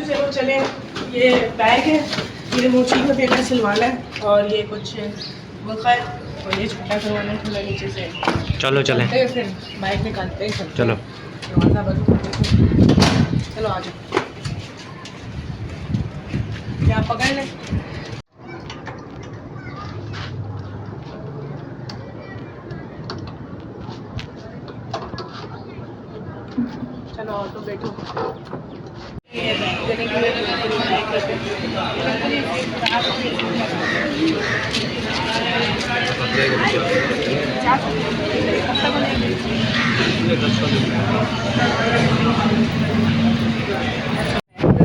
चलो चले। ये बैग है, ये मोची का पेपर सिलवाना है और ये कुछ बुरखा है और ये छोटा करवाना है थोड़ा नीचे से। चलो चलें। फिर बाइक निकालते हैं, चलो दरवाज़ा बंद कर देते। चलो आ जाओ, क्या पकड़ लें। चलो ऑटो बैठो।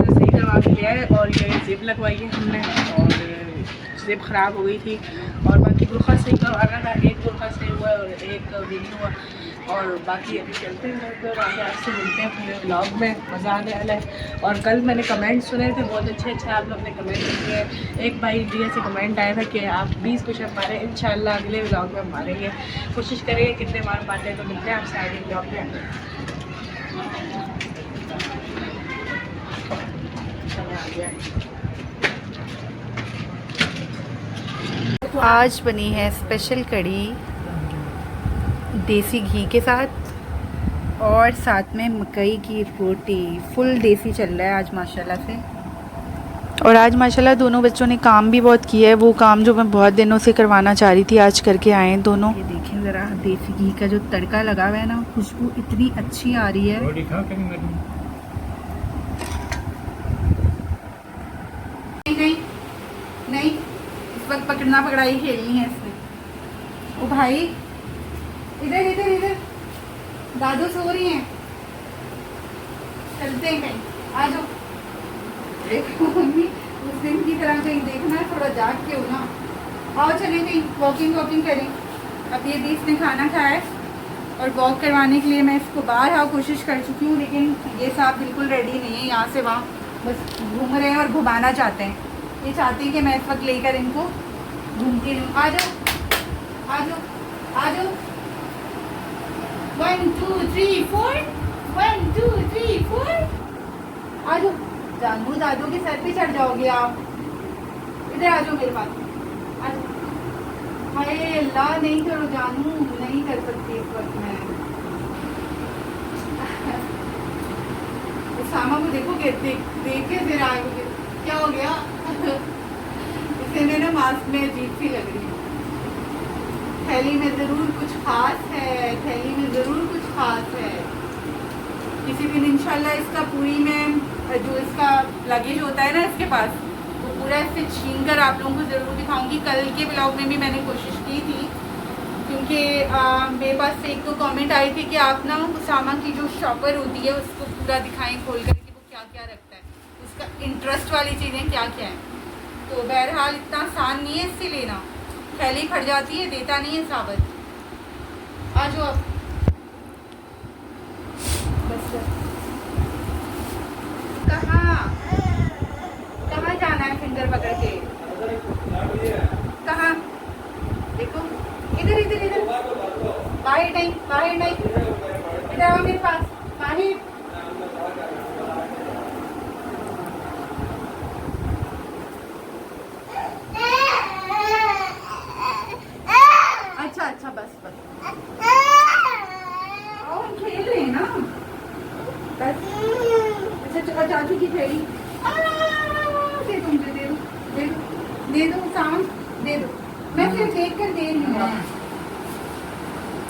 सही करवा के लिया है और ये जिप लगवाई है हमने और जिप ख़राब हो गई थी और बाकी बुरखा सही करवाना था। एक बुरखा सही हुआ और एक भी नहीं हुआ और बाकी अभी चलते हैं तो आगे आपसे मिलते हैं पूरे व्लॉग में। मज़ा आने वाला है। और कल मैंने कमेंट सुने थे बहुत अच्छे अच्छे आप लोग ने कमेंट किए। एक भाई इंडिया से कमेंट आया था कि आप 20 पुशअप मारें, इंशाल्लाह अगले व्लॉग में मारेंगे, कोशिश करेंगे कितने मार पाते हैं। तो मिलते हैं आपसे आगे व्लॉग में। आज बनी है स्पेशल कढ़ी देसी घी के साथ और साथ में मकई की रोटी। फुल देसी चल रहा है आज माशाल्लाह से। और आज माशाल्लाह दोनों बच्चों ने काम भी बहुत किया है। वो काम जो मैं बहुत दिनों से करवाना चाह रही थी आज करके आए हैं दोनों। ये देखें ज़रा देसी घी का जो तड़का लगा हुआ है ना, खुशबू इतनी अच्छी आ रही है। नहीं नहीं, इस वक्त पकड़ना पकड़ाई खेलनी है इसमें। ओ भाई इधर इधर इधर, दादू सो रही हैं, चलते हैं कहीं, आ जाओ। देखो मम्मी उस दिन की तरह कहीं देखना, थोड़ा जाग के हो ना। आओ चलें कहीं वॉकिंग करें। अब ये भी इसने खाना खाया है और वॉक करवाने के लिए मैं इसको बाहर कोशिश कर चुकी हूँ, लेकिन ये साहब बिल्कुल रेडी नहीं है। यहाँ से वहाँ बस घूम रहे हैं और घुमाना चाहते हैं। ये चाहते हैं कि मैं इस वक्त लेकर इनको घूमती रहूँ। आ जाओ आ जाओ आ जाओ। 1 2 3 4, 1 2 3 4। आ जाओ जानू, दादू के सर पे चढ़ जाओगे आप। इधर आ जाओ मेरे पास, आ जाओ। हाय अल्लाह, नहीं करो जानू, नहीं कर सकती इस वक्त मैं। उसामा को देखो देख के फिर आए मुझे क्या हो गया। इसे में ना मास्क में अजीब सी लग रही है। थैली में जरूर कुछ खास है, थैली में जरूर कुछ खास है। किसी दिन इंशाल्लाह इसका पूरी में जो इसका लगेज होता है ना इसके पास, वो पूरा इससे छीन कर आप लोगों को ज़रूर दिखाऊंगी। कल के ब्लॉग में भी मैंने कोशिश की थी, क्योंकि मेरे पास से एक तो कमेंट आई थी कि आप ना उसामा की जो शॉपर होती है उसको पूरा दिखाएं खोल कर कि वो क्या क्या रखता है, उसका इंटरेस्ट वाली चीज़ें क्या क्या हैं। तो बहरहाल इतना आसान नहीं है इससे लेना, थैली फट जाती है, देता नहीं है साबित। आ जाओ अब बस। कहाँ जाना है फिंगर पकड़ के? कहाँ? देखो इधर इधर इधर, बाहर नहीं बाहर नहीं, इधर आओ मेरे पास, बाहर। अच्छा अच्छा बस आओ, हम खेल रहे हैं ना बस। अच्छा चाचू की थैली दे दो, मुझे दे दो सामान दे दो, मैं सिर्फ देख कर दे रही हूँ,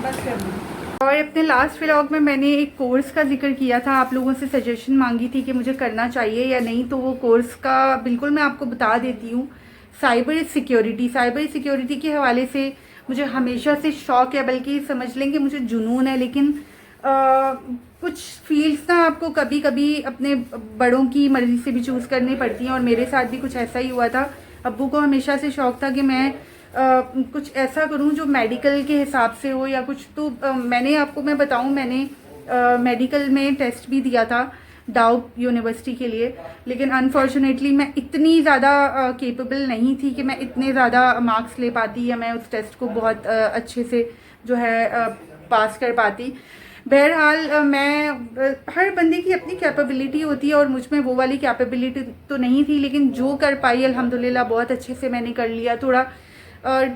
बस कर दो। और अपने लास्ट व्लॉग में मैंने एक कोर्स का जिक्र किया था, आप लोगों से सजेशन मांगी थी कि मुझे करना चाहिए या नहीं। तो वो कोर्स का बिल्कुल मैं आपको बता देती हूँ। साइबर सिक्योरिटी के हवाले से मुझे हमेशा से शौक़ है, बल्कि समझ लें कि मुझे जुनून है। लेकिन कुछ फील्ड्स ना आपको कभी कभी अपने बड़ों की मर्ज़ी से भी चूज़ करनी पड़ती हैं और मेरे साथ भी कुछ ऐसा ही हुआ था। अब्बू को हमेशा से शौक़ था कि मैं कुछ ऐसा करूं जो मेडिकल के हिसाब से हो या कुछ। तो मैंने आपको मैं बताऊं, मैंने मेडिकल में टेस्ट भी दिया था डाउ यूनिवर्सिटी के लिए, लेकिन अनफॉर्चुनेटली मैं इतनी ज़्यादा केपेबल नहीं थी कि मैं इतने ज़्यादा मार्क्स ले पाती या मैं उस टेस्ट को बहुत अच्छे से जो है पास कर पाती। बहरहाल हर बंदे की अपनी कैपेबिलिटी होती है और मुझ में वो वाली कैपेबिलिटी तो नहीं थी, लेकिन जो कर पाई अल्हम्दुलिल्लाह बहुत अच्छे से मैंने कर लिया। थोड़ा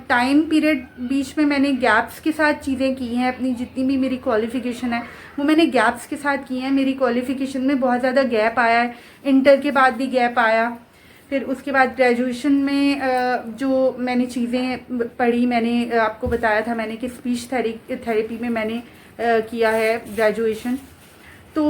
टाइम पीरियड बीच में मैंने गैप्स के साथ चीज़ें की हैं। अपनी जितनी भी मेरी क्वालिफ़िकेशन है वो मैंने गैप्स के साथ की हैं। मेरी क्वालिफ़िकेशन में बहुत ज़्यादा गैप आया है, इंटर के बाद भी गैप आया, फिर उसके बाद ग्रेजुएशन में जो मैंने चीज़ें पढ़ी, मैंने आपको बताया था मैंने कि स्पीच थेरेपी में मैंने किया है ग्रेजुएशन, तो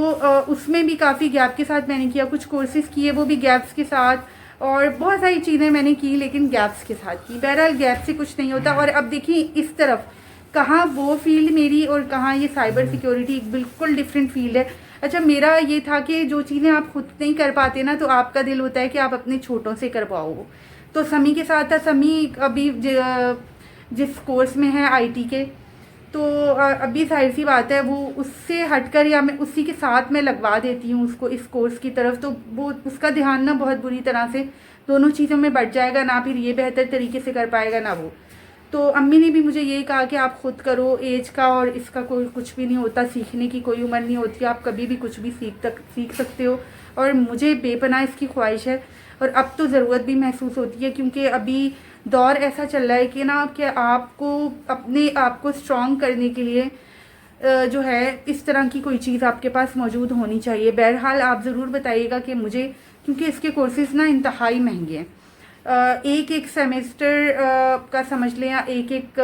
उसमें भी काफ़ी गैप के साथ मैंने किया। कुछ कोर्सेज़ किए वो भी गैप्स के साथ, और बहुत सारी चीज़ें मैंने की लेकिन गैप्स के साथ की। बहरहाल गैप से कुछ नहीं होता। और अब देखिए इस तरफ कहाँ वो फील्ड मेरी और कहाँ ये साइबर सिक्योरिटी, बिल्कुल डिफरेंट फील्ड है। अच्छा, मेरा ये था कि जो चीज़ें आप खुद नहीं कर पाते ना, तो आपका दिल होता है कि आप अपने छोटों से करवाओ। तो समी के साथ था। समी अभी जिस कोर्स में है IT के, तो अभी जाहिर सी बात है वो उससे हटकर या मैं उसी के साथ मैं लगवा देती हूँ उसको इस कोर्स की तरफ, तो वो उसका ध्यान ना बहुत बुरी तरह से दोनों चीज़ों में बढ़ जाएगा, ना फिर ये बेहतर तरीके से कर पाएगा ना वो। तो अम्मी ने भी मुझे यही कहा कि आप खुद करो, एज का और इसका कोई कुछ भी नहीं होता, सीखने की कोई उम्र नहीं होती, आप कभी भी कुछ भी सीख सकते हो। और मुझे बेपनाह इसकी ख्वाहिश है और अब तो ज़रूरत भी महसूस होती है, क्योंकि अभी दौर ऐसा चल रहा है कि ना कि आपको अपने आप को स्ट्रॉन्ग करने के लिए जो है इस तरह की कोई चीज़ आपके पास मौजूद होनी चाहिए। बहरहाल आप ज़रूर बताइएगा कि मुझे, क्योंकि इसके कोर्सेज़ ना इंतहाई महंगे हैं। एक सेमेस्टर का समझ लें या एक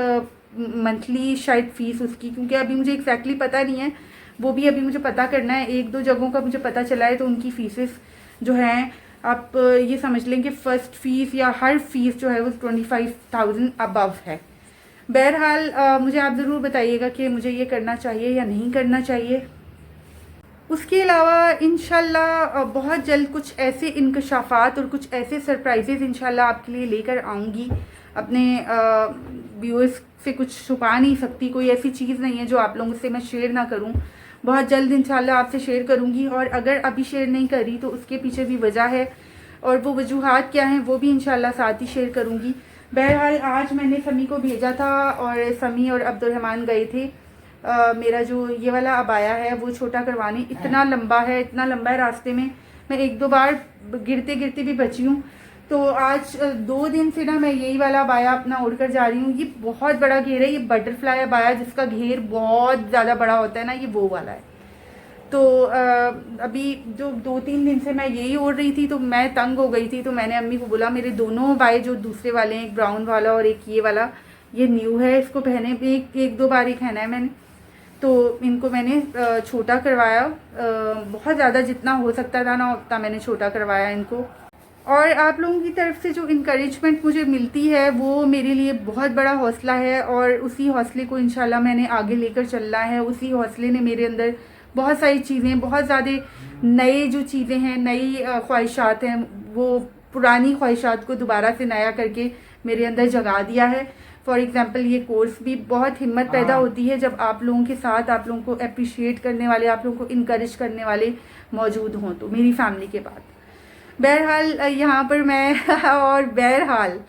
मंथली शायद फ़ीस उसकी, क्योंकि अभी मुझे एग्जैक्टली पता नहीं है, वो भी अभी मुझे पता करना है। 1-2 जगहों का मुझे पता चला है, तो उनकी फ़ीसेस जो हैं आप ये समझ लें कि फ़र्स्ट फ़ीस या हर फ़ीस जो है वो 25,000 अबव है। बहरहाल मुझे आप ज़रूर बताइएगा कि मुझे ये करना चाहिए या नहीं करना चाहिए। उसके अलावा इंशाल्लाह बहुत जल्द कुछ ऐसे इंकशाफात और कुछ ऐसे सरप्राइजेज़ इंशाल्लाह आपके लिए लेकर आऊँगी। अपने व्यूअर्स से कुछ छुपा नहीं सकती, कोई ऐसी चीज़ नहीं है जो आप लोगों से मैं शेयर ना करूँ। बहुत जल्द इंशाल्लाह आपसे शेयर करूँगी, और अगर अभी शेयर नहीं करी तो उसके पीछे भी वजह है, और वो वजूहात क्या हैं वो भी इंशाल्लाह साथ ही शेयर करूँगी। बहरहाल आज मैंने समी को भेजा था और समी और अब्दुलरहमान गए थे मेरा जो ये वाला अबाया है वो छोटा करवाने। इतना लंबा है रास्ते में, मैं 1-2 बार गिरते गिरते भी बची हूँ। तो आज 2 दिन से ना मैं यही वाला अबाया अपना ओढ़ कर जा रही हूँ। ये बहुत बड़ा घेर है, ये बटरफ्लाई अबाया जिसका घेर बहुत ज़्यादा बड़ा होता है ना, ये वो वाला है। तो अभी जो 2-3 दिन से मैं यही ओढ़ रही थी, तो मैं तंग हो गई थी। तो मैंने अम्मी को बोला मेरे दोनों अबाए जो दूसरे वाले हैं, एक ब्राउन वाला और एक ये वाला, ये न्यू है, इसको पहने 1-2 बार ही पहना है मैंने, तो इनको मैंने छोटा करवाया। बहुत ज़्यादा जितना हो सकता था ना उतना मैंने छोटा करवाया इनको। और आप लोगों की तरफ से जो इनकरेजमेंट मुझे मिलती है वो मेरे लिए बहुत बड़ा हौसला है, और उसी हौसले को इंशाल्लाह मैंने आगे लेकर चलना है। उसी हौसले ने मेरे अंदर बहुत सारी चीज़ें, बहुत ज़्यादा नए जो चीज़ें हैं, नई ख्वाहिशात हैं, वो पुरानी ख्वाहिशात को दोबारा से नया करके मेरे अंदर जगा दिया है। फॉर एग्ज़ाम्पल ये कोर्स भी बहुत हिम्मत पैदा होती है जब आप लोगों के साथ, आप लोगों को अप्रिशिएट करने वाले, आप लोगों को इनकरेज करने वाले मौजूद हों, तो मेरी फैमिली के बाद। बहरहाल यहाँ पर मैं और बहरहाल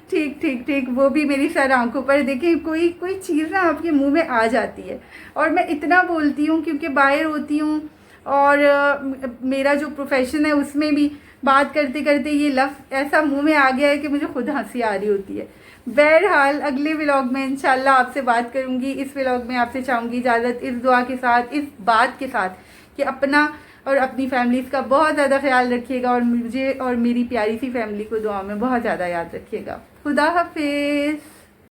ठीक वो भी मेरी सर आंखों पर। देखें कोई चीज़ ना आपके मुंह में आ जाती है, और मैं इतना बोलती हूँ क्योंकि बाहर होती हूँ, और मेरा जो प्रोफेशन है उसमें भी बात करते करते ये लफ्ज़ ऐसा मुंह में आ गया है कि मुझे खुद हंसी आ रही होती है। बहरहाल अगले व्लॉग में इंशाल्लाह आपसे बात करूँगी। इस व्लॉग में आपसे चाहूँगी इजाज़त, इस दुआ के साथ, इस बात के साथ कि अपना और अपनी फैमिलीज़ का बहुत ज़्यादा ख्याल रखिएगा, और मुझे और मेरी प्यारी सी फैमिली को दुआ में बहुत ज़्यादा याद रखिएगा। खुदा हाफिज़।